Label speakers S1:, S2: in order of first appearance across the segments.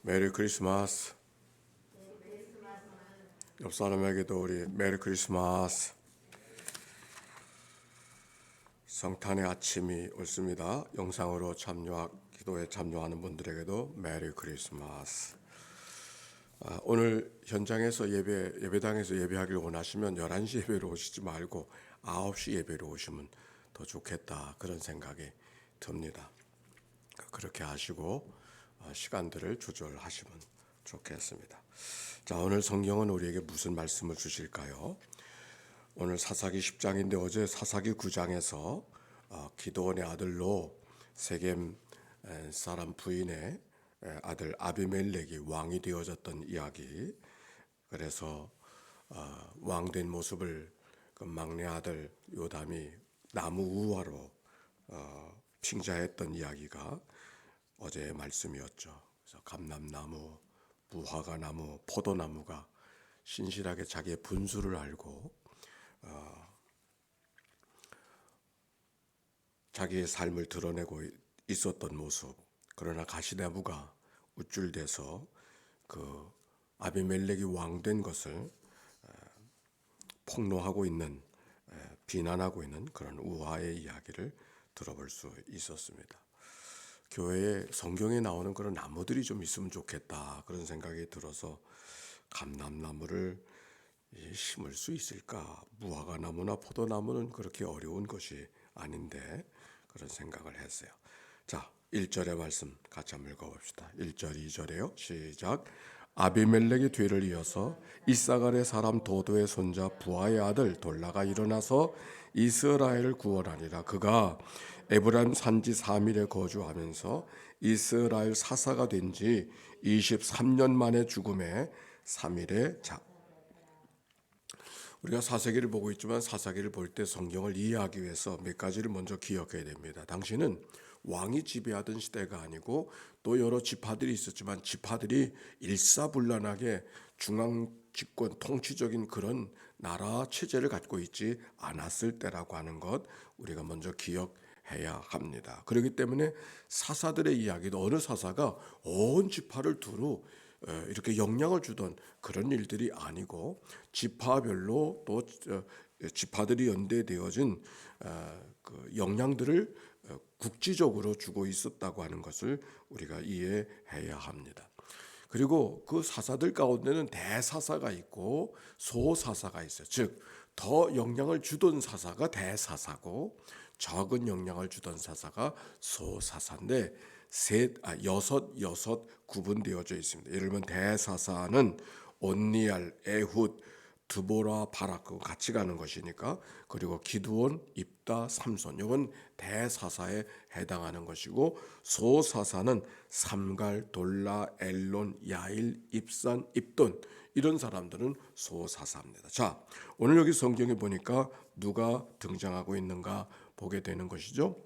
S1: 메리 크리스마스. 옆 사람에게도 우리 메리 크리스마스. 성탄의 아침이 옳습니다. 영상으로 기도에 참여하는 분들에게도 메리 크리스마스. 오늘 현장에서 예배당에서 예배하길 원하시면 11시 예배로 오시지 말고 9시 예배로 오시면 더 좋겠다, 그런 생각이 듭니다. 그렇게 하시고 시간들을 조절하시면 좋겠습니다. 자, 오늘 성경은 우리에게 무슨 말씀을 주실까요? 오늘 사사기 10장인데 어제 사사기 9장에서 기드온의 아들로 세겜 사람 부인의 아들 아비멜렉이 왕이 되어졌던 이야기. 그래서 왕된 모습을 그 막내 아들 요담이 나무 우화로 핑자했던 이야기가 어제의 말씀이었죠. 그래서 감람나무, 무화과나무, 포도나무가 신실하게 자기의 분수를 알고 자기의 삶을 드러내고 있었던 모습. 그러나 가시나무가 우쭐대서 그 아비멜렉이 왕된 것을 폭로하고 있는, 비난하고 있는 그런 우화의 이야기를 들어볼 수 있었습니다. 교회에 성경에 나오는 그런 나무들이 좀 있으면 좋겠다, 그런 생각이 들어서 감람나무를 심을 수 있을까? 무화과나무나 포도나무는 그렇게 어려운 것이 아닌데 그런 생각을 했어요. 자, 1절의 말씀 같이 한번 읽어봅시다. 1절 2절에요. 시작. 아비멜렉의 뒤를 이어서 이사갈의 사람 도도의 손자 부하의 아들 돌라가 일어나서 이스라엘을 구원하니라. 그가 에브라임 산지 3일에 거주하면서 이스라엘 사사가 된 지 23년 만에 죽음에 3일에 우리가 사사기를 보고 있지만 사사기를 볼 때 성경을 이해하기 위해서 몇 가지를 먼저 기억해야 됩니다. 당시는 왕이 지배하던 시대가 아니고 또 여러 지파들이 있었지만 지파들이 일사불란하게 중앙 집권 통치적인 그런 나라 체제를 갖고 있지 않았을 때라고 하는 것 우리가 먼저 기억해야 합니다. 그렇기 때문에 사사들의 이야기도 어느 사사가 온 지파를 두루 이렇게 영향을 주던 그런 일들이 아니고 지파별로 또 지파들이 연대되어진 그 영향들을 국지적으로 주고 있었다고 하는 것을 우리가 이해해야 합니다. 그리고 그 사사들 가운데는 대사사가 있고 소사사가 있어요. 즉, 더 영향을 주던 사사가 대사사고 적은 영향을 주던 사사가 소사사인데 여섯 구분되어져 있습니다. 예를 들면 대사사는 온니알, 에훗, 드보라, 바락 같이 가는 것이니까. 그리고 기드온, 입다, 삼손, 이건 대사사에 해당하는 것이고, 소사사는 삼갈, 돌라, 엘론, 야일, 입산, 입돈, 이런 사람들은 소사사입니다. 자, 오늘 여기 성경에 보니까 누가 등장하고 있는가 보게 되는 것이죠.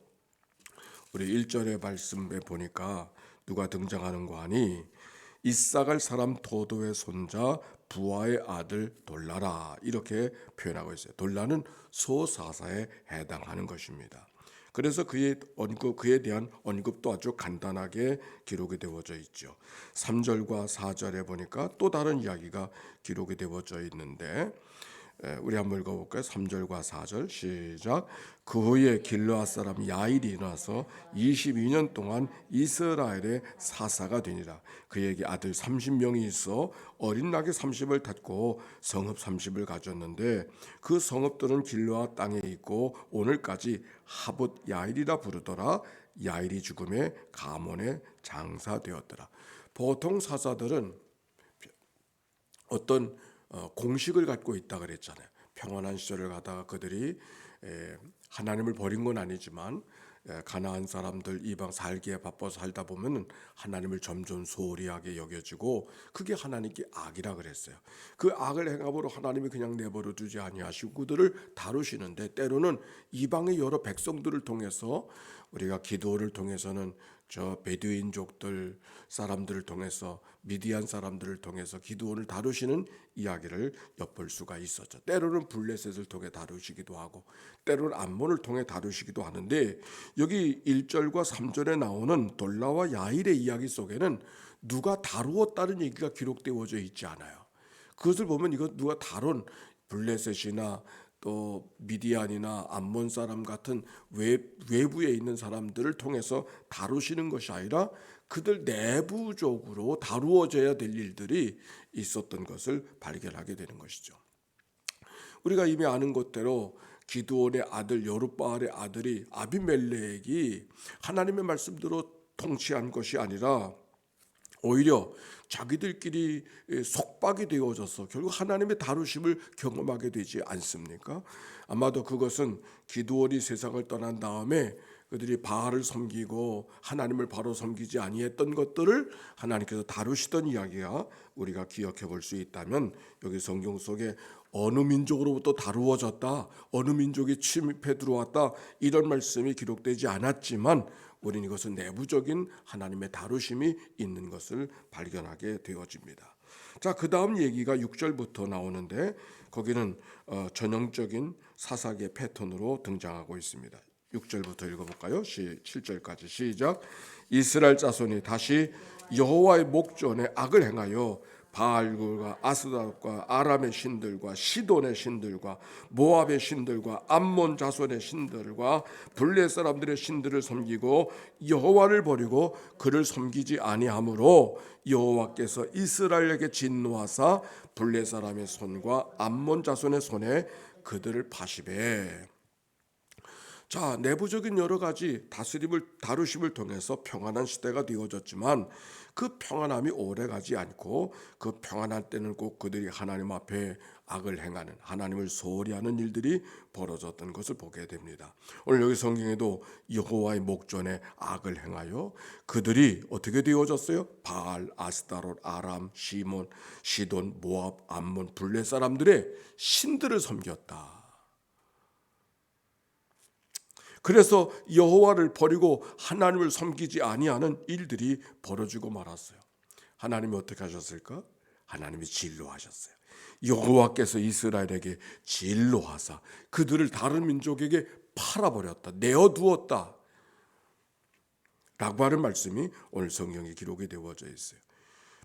S1: 우리 1절의 말씀에 보니까 누가 등장하는 거 아니? 이사갈 사람 도도의 손자 부하의 아들 돌라라, 이렇게 표현하고 있어요. 돌라는 소사사에 해당하는 것입니다. 그래서 그에 대한 언급도 아주 간단하게 기록이 되어져 있죠. 3절과 4절에 보니까 또 다른 이야기가 기록이 되어져 있는데 우리 한번 읽어볼까요? 3절과 4절 시작. 그 후에 길르앗 사람 야일이 일어나서 22년 동안 이스라엘의 사사가 되니라. 그에게 아들 30명이 있어 어린 낙이 30을 탔고 성읍 30을 가졌는데 그 성읍들은 길르앗 땅에 있고 오늘까지 하봇 야일이라 부르더라. 야일이 죽음에 가몬에 장사되었더라. 보통 사사들은 어떤 공식을 갖고 있다 그랬잖아요. 평안한 시절을 가다가 그들이 하나님을 버린 건 아니지만 가나안 사람들 이방 살기에 바빠서 살다 보면 하나님을 점점 소홀히 하게 여겨지고 그게 하나님께 악이라 그랬어요. 그 악을 행함으로 하나님이 그냥 내버려 두지 아니하시고 그들을 다루시는데 때로는 이방의 여러 백성들을 통해서 우리가 기도를 통해서는 저 베두인족들 사람들을 통해서 미디안 사람들을 통해서 기드온을 다루시는 이야기를 엿볼 수가 있었죠. 때로는 블레셋을 통해 다루시기도 하고 때로는 암몬을 통해 다루시기도 하는데 여기 1절과 3절에 나오는 돌라와 야일의 이야기 속에는 누가 다루었다는 얘기가 기록되어져 있지 않아요. 그것을 보면 이거 누가 다룬 블레셋이나 또 미디안이나 암몬 사람 같은 외부에 있는 사람들을 통해서 다루시는 것이 아니라 그들 내부적으로 다루어져야 될 일들이 있었던 것을 발견하게 되는 것이죠. 우리가 이미 아는 것대로 기드온의 아들 여룹바알의 아들이 아비멜렉이 하나님의 말씀대로 통치한 것이 아니라 오히려 자기들끼리 속박이 되어져서 결국 하나님의 다루심을 경험하게 되지 않습니까? 아마도 그것은 기드온이 세상을 떠난 다음에 그들이 바알을 섬기고 하나님을 바로 섬기지 아니했던 것들을 하나님께서 다루시던 이야기가 우리가 기억해 볼 수 있다면 여기 성경 속에 어느 민족으로부터 다루어졌다, 어느 민족이 침입해 들어왔다 이런 말씀이 기록되지 않았지만 우리는 이것은 내부적인 하나님의 다루심이 있는 것을 발견하게 되어집니다. 자, 그 다음 얘기가 6절부터 나오는데 거기는 전형적인 사사기의 패턴으로 등장하고 있습니다. 6절부터 읽어볼까요? 7절까지 시작. 이스라엘 자손이 다시 여호와의 목전에 악을 행하여 바알과 아스다롯과 아람의 신들과 시돈의 신들과 모압의 신들과 암몬 자손의 신들과 블레 사람들의 신들을 섬기고 여호와를 버리고 그를 섬기지 아니하므로 여호와께서 이스라엘에게 진노하사 블레 사람의 손과 암몬 자손의 손에 그들을 파시되. 자, 내부적인 여러 가지 다루심을 통해서 평안한 시대가 되어졌지만 그 평안함이 오래가지 않고 그 평안할 때는 꼭 그들이 하나님 앞에 악을 행하는, 하나님을 소홀히 하는 일들이 벌어졌던 것을 보게 됩니다. 오늘 여기 성경에도 여호와의 목전에 악을 행하여 그들이 어떻게 되어졌어요? 바알, 아스타롯, 아람, 시몬, 시돈, 모압, 암몬, 블레 사람들의 신들을 섬겼다. 그래서 여호와를 버리고 하나님을 섬기지 아니하는 일들이 벌어지고 말았어요. 하나님이 어떻게 하셨을까? 하나님이 진노하셨어요. 여호와께서 이스라엘에게 진노하사 그들을 다른 민족에게 팔아버렸다, 내어두었다 라고 하는 말씀이 오늘 성경에 기록이 되어져 있어요.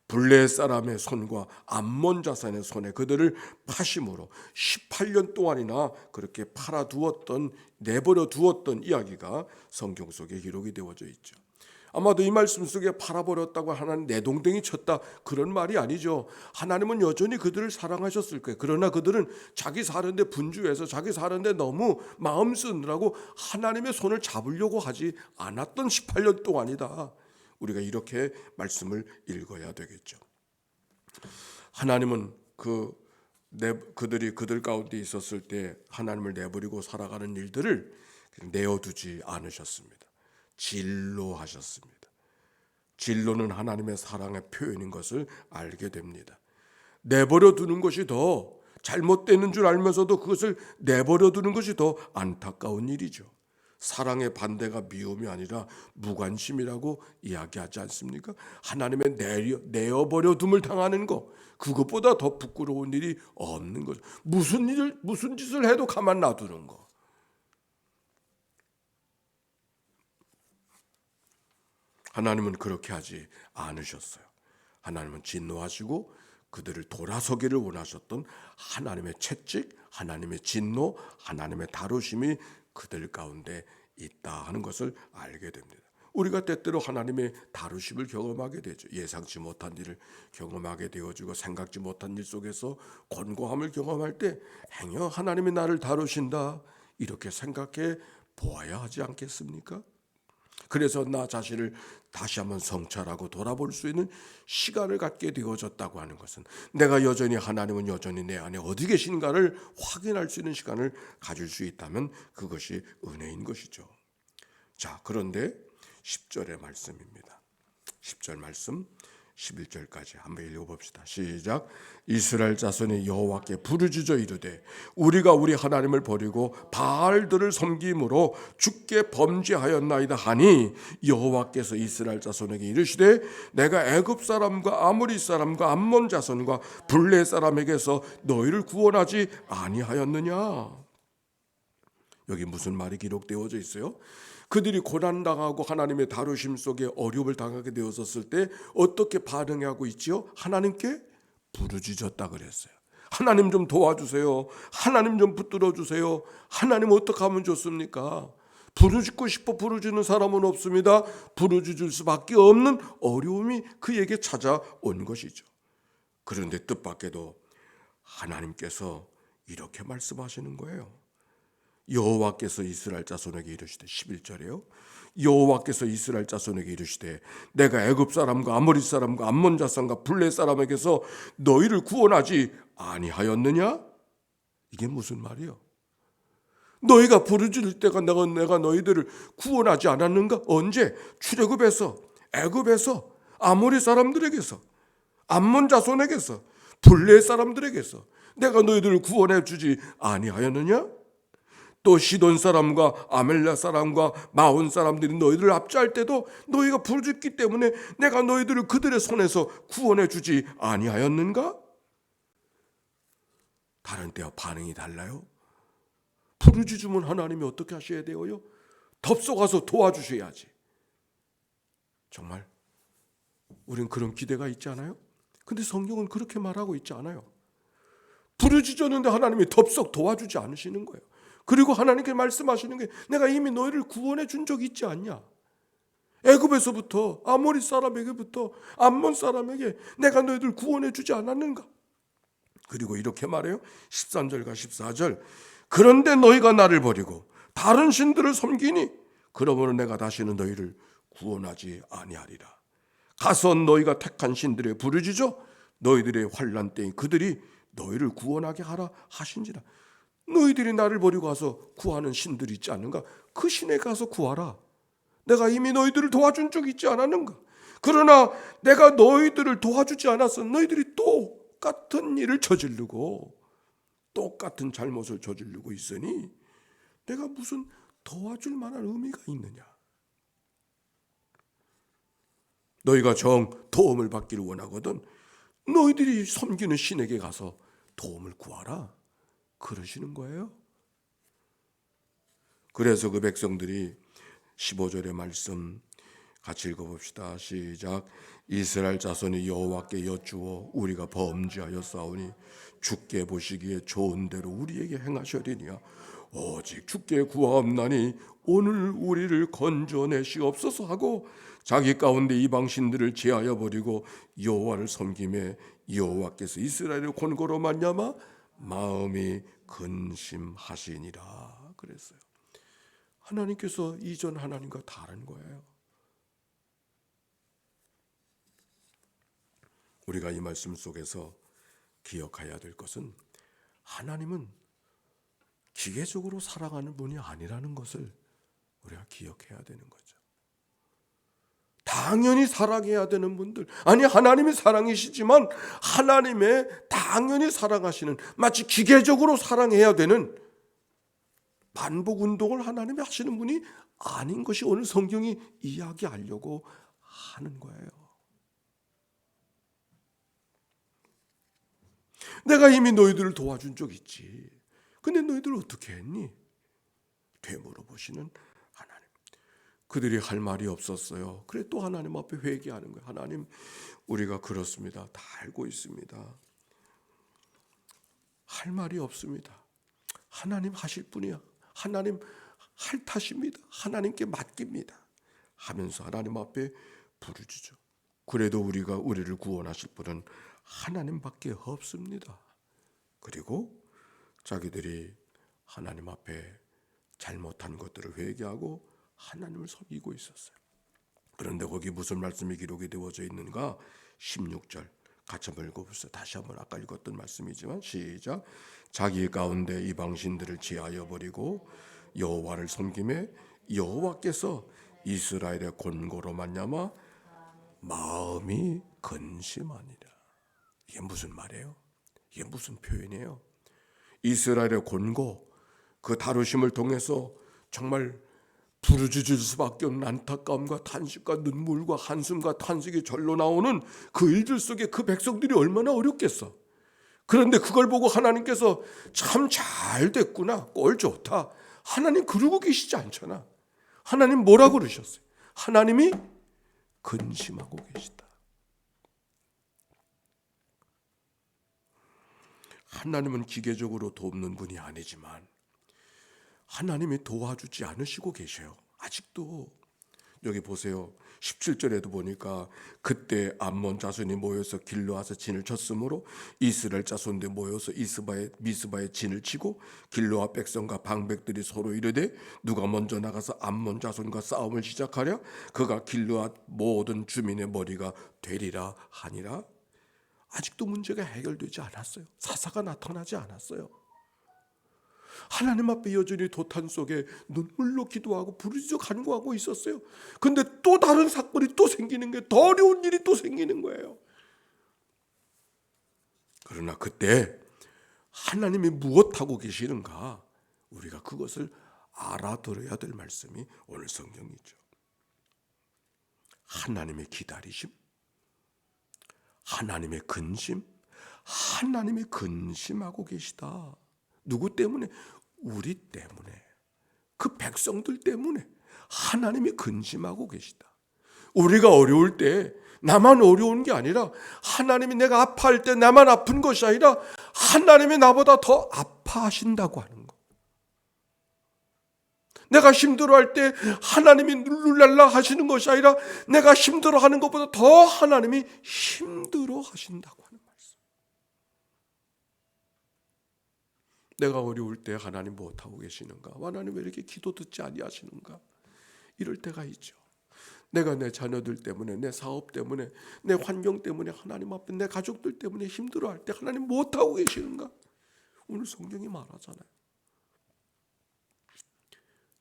S1: 블레 사람의 손과 암몬 자손의 손에 그들을 파심으로 18년 동안이나 그렇게 팔아두었던, 내버려 두었던 이야기가 성경 속에 기록이 되어져 있죠. 아마도 이 말씀 속에 팔아버렸다고 하나님 내동댕이 쳤다 그런 말이 아니죠. 하나님은 여전히 그들을 사랑하셨을 거예요. 그러나 그들은 자기 사는데 분주해서 자기 사는데 너무 마음 쓰느라고 하나님의 손을 잡으려고 하지 않았던 18년 동안이다. 우리가 이렇게 말씀을 읽어야 되겠죠. 하나님은 그들이 그들 가운데 있었을 때 하나님을 내버리고 살아가는 일들을 내어두지 않으셨습니다. 진노하셨습니다. 진노는 하나님의 사랑의 표현인 것을 알게 됩니다. 내버려 두는 것이 더 잘못되는 줄 알면서도 그것을 내버려 두는 것이 더 안타까운 일이죠. 사랑의 반대가 미움이 아니라 무관심이라고 이야기하지 않습니까? 하나님의 내어버려 둠을 당하는 것, 그것보다 더 부끄러운 일이 없는 거죠. 무슨 짓을 해도 가만 놔두는 거. 하나님은 그렇게 하지 않으셨어요. 하나님은 진노하시고 그들을 돌아서기를 원하셨던 하나님의 채찍, 하나님의 진노, 하나님의 다루심이 그들 가운데 있다 하는 것을 알게 됩니다. 우리가 때때로 하나님의 다루심을 경험하게 되죠. 예상치 못한 일을 경험하게 되어지고 생각지 못한 일 속에서 곤고함을 경험할 때 행여 하나님이 나를 다루신다 이렇게 생각해 보아야 하지 않겠습니까? 그래서 나 자신을 다시 한번 성찰하고 돌아볼 수 있는 시간을 갖게 되어졌다고 하는 것은 내가 여전히 하나님은 여전히 내 안에 어디 계신가를 확인할 수 있는 시간을 가질 수 있다면 그것이 은혜인 것이죠. 자, 그런데 10절의 말씀입니다. 10절 말씀 11절까지 한번 읽어봅시다. 시작. 이스라엘 자손이 여호와께 부르짖어 이르되 우리가 우리 하나님을 버리고 바알들을 섬김으로 주께 범죄하였나이다 하니 여호와께서 이스라엘 자손에게 이르시되 내가 애굽 사람과 아모리 사람과 암몬 자손과 블레 사람에게서 너희를 구원하지 아니하였느냐. 여기 무슨 말이 기록되어져 있어요? 그들이 고난당하고 하나님의 다루심 속에 어려움을 당하게 되었을 때 어떻게 반응하고 있지요? 하나님께 부르짖었다 그랬어요. 하나님 좀 도와주세요. 하나님 좀 붙들어 주세요. 하나님 어떻게 하면 좋습니까? 부르짖고 싶어 부르짖는 사람은 없습니다. 부르짖을 수밖에 없는 어려움이 그에게 찾아온 것이죠. 그런데 뜻밖에도 하나님께서 이렇게 말씀하시는 거예요. 여호와께서 이스라엘 자손에게 이르시되 11절에요. 여호와께서 이스라엘 자손에게 이르시되 내가 애굽 사람과 아모리 사람과 암몬 자손과 블레 사람에게서 너희를 구원하지 아니하였느냐? 이게 무슨 말이요? 너희가 부르짖을 때가 내가 너희들을 구원하지 않았는가? 언제? 출애굽에서, 애굽에서, 아모리 사람들에게서, 암몬 자손에게서, 블레 사람들에게서 내가 너희들을 구원해 주지 아니하였느냐? 또 시돈 사람과 아멜라 사람과 마온 사람들이 너희들을 압제할 때도 너희가 부르짖기 때문에 내가 너희들을 그들의 손에서 구원해 주지 아니하였는가? 다른 때와 반응이 달라요. 부르짖으면 하나님이 어떻게 하셔야 돼요? 덥석가서 도와주셔야지. 정말 우린 그런 기대가 있지 않아요? 근데 성경은 그렇게 말하고 있지 않아요. 부르짖었는데 하나님이 덥석 도와주지 않으시는 거예요. 그리고 하나님께 말씀하시는 게 내가 이미 너희를 구원해 준 적이 있지 않냐. 애굽에서부터 아모리 사람에게부터 암몬 사람에게 내가 너희들 구원해 주지 않았는가. 그리고 이렇게 말해요. 13절과 14절. 그런데 너희가 나를 버리고 다른 신들을 섬기니 그러므로 내가 다시는 너희를 구원하지 아니하리라. 가서 너희가 택한 신들의 부르짖어 너희들의 환난 때에 그들이 너희를 구원하게 하라 하신지라. 너희들이 나를 버리고 가서 구하는 신들이 있지 않는가? 그 신에 가서 구하라. 내가 이미 너희들을 도와준 적이 있지 않았는가? 그러나 내가 너희들을 도와주지 않아서 너희들이 똑같은 일을 저지르고 똑같은 잘못을 저지르고 있으니 내가 무슨 도와줄 만한 의미가 있느냐? 너희가 정 도움을 받기를 원하거든 너희들이 섬기는 신에게 가서 도움을 구하라. 그러시는 거예요. 그래서 그 백성들이 15절의 말씀 같이 읽어봅시다. 시작. 이스라엘 자손이 여호와께 여쭈어 우리가 범죄하였사오니 주께 보시기에 좋은 대로 우리에게 행하셔리니와 오직 주께 구하옵나니 오늘 우리를 건져내시옵소서 하고 자기 가운데 이방신들을 제하여 버리고 여호와를 섬김에 여호와께서 이스라엘의 권고로 말미암아 마음이 근심하시니라 그랬어요. 하나님께서 이전 하나님과 다른 거예요. 우리가 이 말씀 속에서 기억해야 될 것은 하나님은 기계적으로 사랑하는 분이 아니라는 것을 우리가 기억해야 되는 거죠. 당연히 사랑해야 되는 분들, 아니 하나님이 사랑이시지만 하나님의 당연히 사랑하시는, 마치 기계적으로 사랑해야 되는 반복 운동을 하나님이 하시는 분이 아닌 것이 오늘 성경이 이야기하려고 하는 거예요. 내가 이미 너희들을 도와준 적 있지. 근데 너희들 어떻게 했니? 되물어보시는 하나님. 그들이 할 말이 없었어요. 그래 또 하나님 앞에 회개하는 거예요. 하나님, 우리가 그렇습니다. 다 알고 있습니다. 할 말이 없습니다. 하나님 하실 분이야. 하나님 할 탓입니다. 하나님께 맡깁니다. 하면서 하나님 앞에 부르짖죠. 그래도 우리를 구원하실 분은 하나님밖에 없습니다. 그리고 자기들이 하나님 앞에 잘못한 것들을 회개하고 하나님을 섬기고 있었어요. 그런데 거기 무슨 말씀이 기록이 되어져 있는가? 16절 같이 한번 읽어보세요. 다시 한번 아까 읽었던 말씀이지만 시작. 자기 가운데 이방신들을 제하여 버리고 여호와를 섬김에 여호와께서 이스라엘의 권고로 말미암아 마음이 근심하니라. 이게 무슨 말이에요? 이게 무슨 표현이에요? 이스라엘의 곤고, 그 다루심을 통해서 정말 부르짖을 수밖에 없는 안타까움과 탄식과 눈물과 한숨과 탄식이 절로 나오는 그 일들 속에 그 백성들이 얼마나 어렵겠어. 그런데 그걸 보고 하나님께서 참 잘 됐구나, 꼴 좋다, 하나님 그러고 계시지 않잖아. 하나님 뭐라고 그러셨어요? 하나님이 근심하고 계시다. 하나님은 기계적으로 돕는 분이 아니지만 하나님이 도와주지 않으시고 계셔요. 아직도. 여기 보세요. 17절에도 보니까 그때 암몬 자손이 모여서 길르앗에 진을 쳤으므로 이스라엘 자손들이 모여서 미스바에 진을 치고 길르앗 백성과 방백들이 서로 이르되 누가 먼저 나가서 암몬 자손과 싸움을 시작하랴 그가 길르앗 모든 주민의 머리가 되리라 하니라. 아직도 문제가 해결되지 않았어요. 사사가 나타나지 않았어요. 하나님 앞에 여전히 도탄 속에 눈물로 기도하고 부르짖어 간구하고 있었어요. 근데 또 다른 사건이 또 생기는 게, 더 어려운 일이 또 생기는 거예요. 그러나 그때 하나님이 무엇하고 계시는가, 우리가 그것을 알아들어야 될 말씀이 오늘 성경이죠. 하나님의 기다리심, 하나님의 근심, 하나님이 근심하고 계시다. 누구 때문에? 우리 때문에, 그 백성들 때문에 하나님이 근심하고 계시다. 우리가 어려울 때 나만 어려운 게 아니라, 하나님이 내가 아파할 때 나만 아픈 것이 아니라 하나님이 나보다 더 아파하신다고 하는 거. 내가 힘들어할 때 하나님이 룰랄라 하시는 것이 아니라 내가 힘들어하는 것보다 더 하나님이 힘들어 하신다고 하는 말씀. 내가 어려울 때 하나님 무엇하고 계시는가? 하나님 왜 이렇게 기도 듣지 아니하시는가? 이럴 때가 있죠. 내가 내 자녀들 때문에, 내 사업 때문에, 내 환경 때문에, 하나님 앞에 내 가족들 때문에 힘들어할 때 하나님 무엇하고 계시는가? 오늘 성경이 말하잖아요.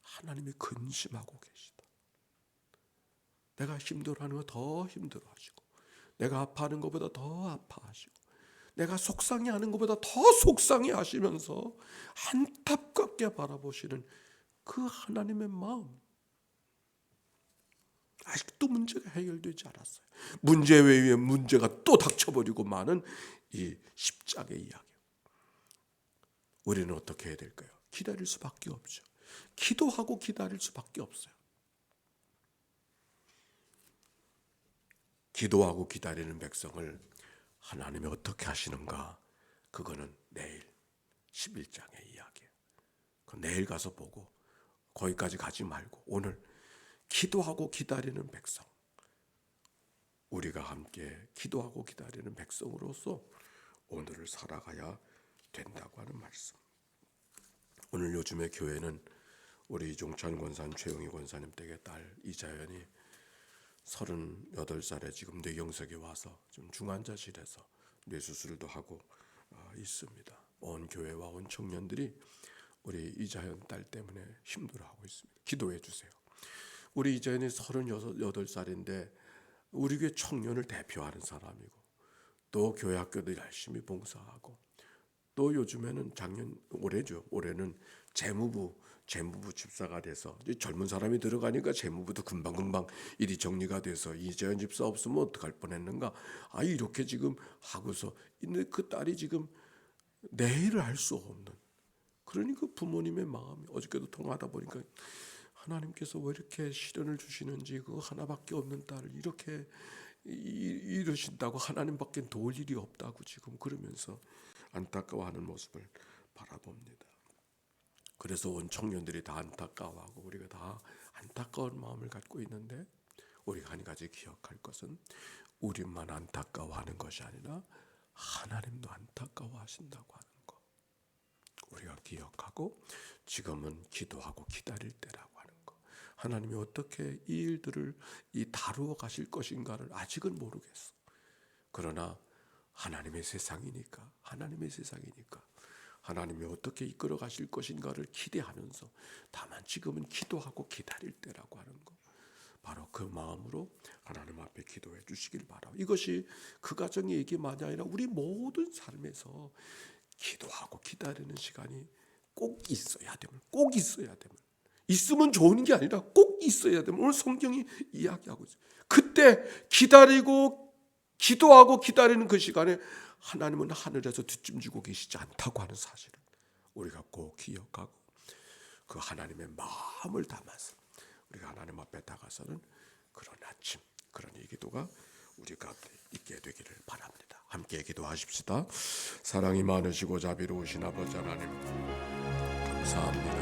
S1: 하나님이 근심하고 계시다. 내가 힘들어하는 거 더 힘들어하시고, 내가 아파하는 것보다 더 아파하시고, 내가 속상해하는 것보다 더 속상해하시면서 안타깝게 바라보시는 그 하나님의 마음. 아직도 문제가 해결되지 않았어요. 문제 외에 문제가 또 닥쳐버리고 마는 이 십자가의 이야기. 우리는 어떻게 해야 될까요? 기다릴 수밖에 없죠. 기도하고 기다릴 수밖에 없어요. 기도하고 기다리는 백성을 하나님이 어떻게 하시는가? 그거는 내일 11장의 이야기예요. 내일 가서 보고, 거기까지 가지 말고 오늘 기도하고 기다리는 백성, 우리가 함께 기도하고 기다리는 백성으로서 오늘을 살아가야 된다고 하는 말씀. 오늘 요즘에 교회는 우리 이종찬 권사님, 최영희 권사님 댁의 딸 이자연이 38살에 지금 뇌경색이 와서 좀 중환자실에서 뇌수술도 하고 있습니다. 온 교회와 온 청년들이 우리 이자연 딸 때문에 힘들어하고 있습니다. 기도해 주세요. 우리 이자연이 38살인데 우리 교회 청년을 대표하는 사람이고, 또 교회 학교도 열심히 봉사하고, 또 요즘에는 올해는 재무부 집사가 돼서, 젊은 사람이 들어가니까 재무부도 금방금방 일이 정리가 돼서 이재현 집사 없으면 어떡할 뻔했는가. 이렇게 지금 하고서 근데 그 딸이 지금 내일을 알 수 없는, 그러니까 부모님의 마음이, 어저께도 통화하다 보니까 하나님께서 왜 이렇게 시련을 주시는지, 그 하나밖에 없는 딸을 이렇게 이러신다고, 하나님밖에 도울 일이 없다고 지금 그러면서 안타까워하는 모습을 바라봅니다. 그래서 온 청년들이 다 안타까워하고 우리가 다 안타까운 마음을 갖고 있는데, 우리가 한 가지 기억할 것은 우리만 안타까워하는 것이 아니라 하나님도 안타까워하신다고 하는 것, 우리가 기억하고 지금은 기도하고 기다릴 때라고 하는 것. 하나님이 어떻게 이 일들을 다루어 가실 것인가를 아직은 모르겠어. 그러나 하나님의 세상이니까 하나님이 어떻게 이끌어 가실 것인가를 기대하면서, 다만 지금은 기도하고 기다릴 때라고 하는 것. 바로 그 마음으로 하나님 앞에 기도해 주시길 바라요. 이것이 그 가정의 얘기만이 아니라 우리 모든 삶에서 기도하고 기다리는 시간이 꼭 있어야 됨을, 꼭 있어야 됨을. 있으면 좋은 게 아니라 꼭 있어야 됨을 오늘 성경이 이야기하고 있어요. 그때 기다리고 기도하고 기다리는 그 시간에 하나님은 하늘에서 뒷짐지고 계시지 않다고 하는 사실을 우리가 꼭 기억하고 그 하나님의 마음을 담아서 우리가 하나님 앞에 다가서는 그런 아침, 그런 이 기도가 우리 가운데 있게 되기를 바랍니다. 함께 기도하십시다. 사랑이 많으시고 자비로우신 아버지 하나님, 감사합니다.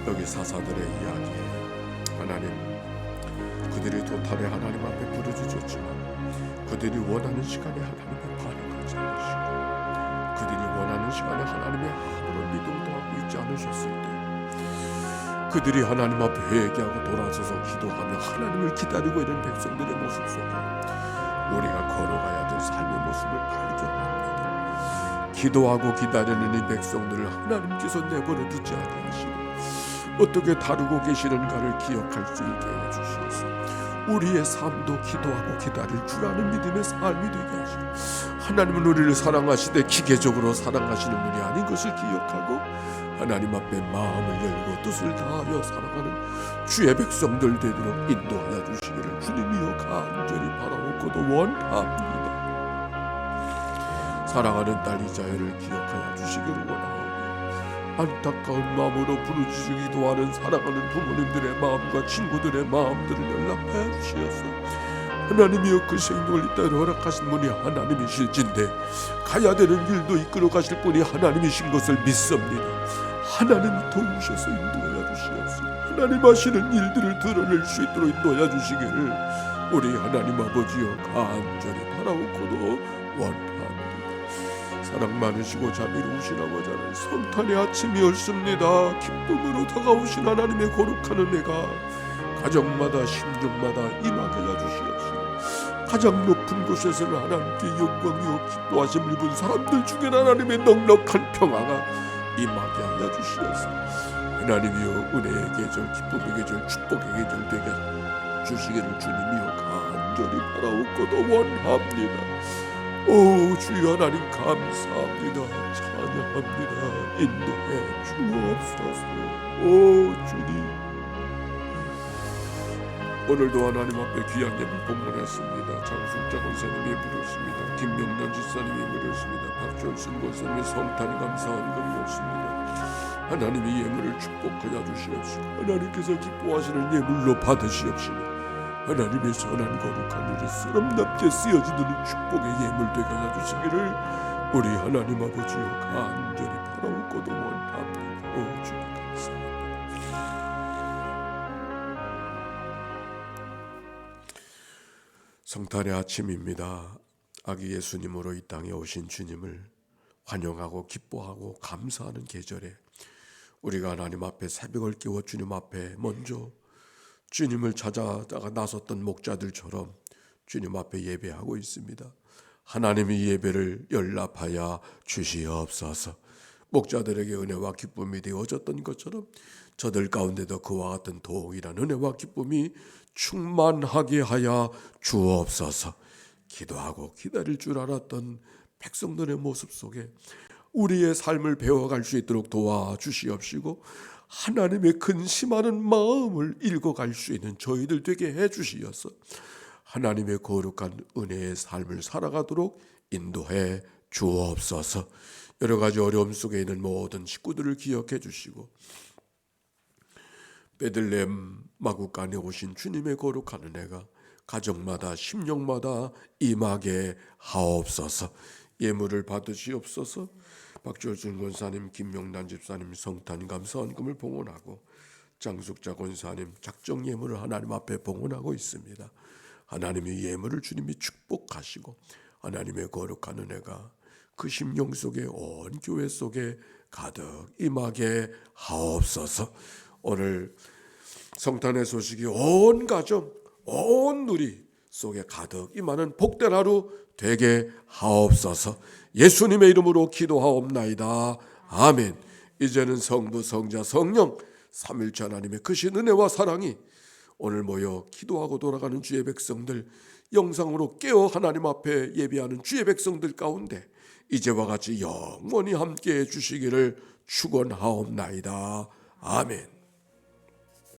S1: 여기 사사들의 이야기에 하나님, 그들이 도탈에 하나님 앞에 부르짖었지만 그들이 원하는 시간에 하나님의 반응하지 않으시고 그들이 원하는 시간에 하나님의 아무런 믿음도 하고 있지 않으셨을 때 그들이 하나님 앞에 회개하고 돌아서서 기도하며 하나님을 기다리고 있는 백성들의 모습 속에 우리가 걸어가야 될 삶의 모습을 발견합니다. 기도하고 기다리는 이 백성들을 하나님께서 내버려 두지 아니하시고 어떻게 다루고 계시는가를 기억할 수 있게 해주시옵소서. 우리의 삶도 기도하고 기다릴 줄 아는 믿음의 삶이 되게 하시고 하나님은 우리를 사랑하시되 기계적으로 사랑하시는 분이 아닌 것을 기억하고 하나님 앞에 마음을 열고 뜻을 다하여 살아가는 주의 백성들 되도록 인도하여 주시기를 주님이여 간절히 바라옵고도 원합니다. 사랑하는 딸 이자야를 기억하여 주시기를 원하오며 안타까운 마음으로 부르짖기도 하는 사랑하는 부모님들의 마음과 친구들의 마음들을 연락하여 주시옵소서. 하나님이여 그 생명을 이 땅에 허락하신 분이 하나님이실진데 가야 되는 일도 이끌어 가실 분이 하나님이신 것을 믿습니다. 하나님이 도우셔서 인도하여 주시옵소서. 하나님 하시는 일들을 드러낼 수 있도록 인도하여 주시기를 우리 하나님 아버지여 간절히 바라옵고도 원합니다. 사랑 많으시고 자비로우신 아버지 하나님, 성탄의 아침이 옳습니다. 기쁨으로 다가오신 하나님의 거룩한 은혜가 가정마다 심정마다 임하게 해주시옵시고 가장 높은 곳에서는 하나님께 영광이요 기뻐하심을 입은 사람들 중에 하나님의 넉넉한 평화가 임하게 하여 주시옵소서. 하나님이여 은혜의 계절, 기쁨의 계절, 축복의 계절 되게 주시기를 주님이여 간절히 바라옵고도 원합니다. 오 주여 하나님 감사합니다. 찬양합니다. 인도해 주옵소서. 오 주님, 오늘도 하나님 앞에 귀한 예물 봉헌했습니다. 장숙자 권사님이 부르십니다. 김명란 지사님이 부르십니다. 박철순 권사님의 성탄이 감사한 금이었습니다. 하나님이 예물을 축복하여 주시옵시고 하나님께서 기뻐하시는 예물로 받으시옵시고 하나님의 선한 거룩한 일이 쓰럼납게 쓰여지는 축복의 예물 되게 해주시기를 우리 하나님 아버지여 간절히 바라옵고도 원합니다. 오 주님 감사합니다. 성탄의 아침입니다. 아기 예수님으로 이 땅에 오신 주님을 환영하고 기뻐하고 감사하는 계절에 우리가 하나님 앞에 새벽을 깨워 주님 앞에 먼저 주님을 찾아다가 나섰던 목자들처럼 주님 앞에 예배하고 있습니다. 하나님의 예배를 연락하여 주시옵소서. 목자들에게 은혜와 기쁨이 되어졌던 것처럼 저들 가운데도 그와 같은 동일한 은혜와 기쁨이 충만하게 하여 주옵소서. 기도하고 기다릴 줄 알았던 백성들의 모습 속에 우리의 삶을 배워갈 수 있도록 도와주시옵시고 하나님의 근심하는 마음을 읽어갈 수 있는 저희들 되게 해주시어서 하나님의 거룩한 은혜의 삶을 살아가도록 인도해 주옵소서. 여러 가지 어려움 속에 있는 모든 식구들을 기억해 주시고 베들레헴 마구간에 오신 주님의 거룩한 은혜가 가정마다 심령마다 임하게 하옵소서. 예물을 받으시옵소서. 박철순 권사님, 김명란 집사님 성탄 감사헌금을 봉헌하고 장숙자 권사님 작정 예물을 하나님 앞에 봉헌하고 있습니다. 하나님의 예물을 주님이 축복하시고 하나님의 거룩한 은혜가 그 심령 속에 온 교회 속에 가득 임하게 하옵소서. 오늘 성탄의 소식이 온 가정, 온 누리 속에 가득 임하는 복된 하루 되게 하옵소서. 예수님의 이름으로 기도하옵나이다. 아멘. 이제는 성부, 성자, 성령 삼일체 하나님의 크신 은혜와 사랑이 오늘 모여 기도하고 돌아가는 주의 백성들, 영상으로 깨어 하나님 앞에 예배하는 주의 백성들 가운데 이제와 같이 영원히 함께해 주시기를 축원하옵나이다. 아멘.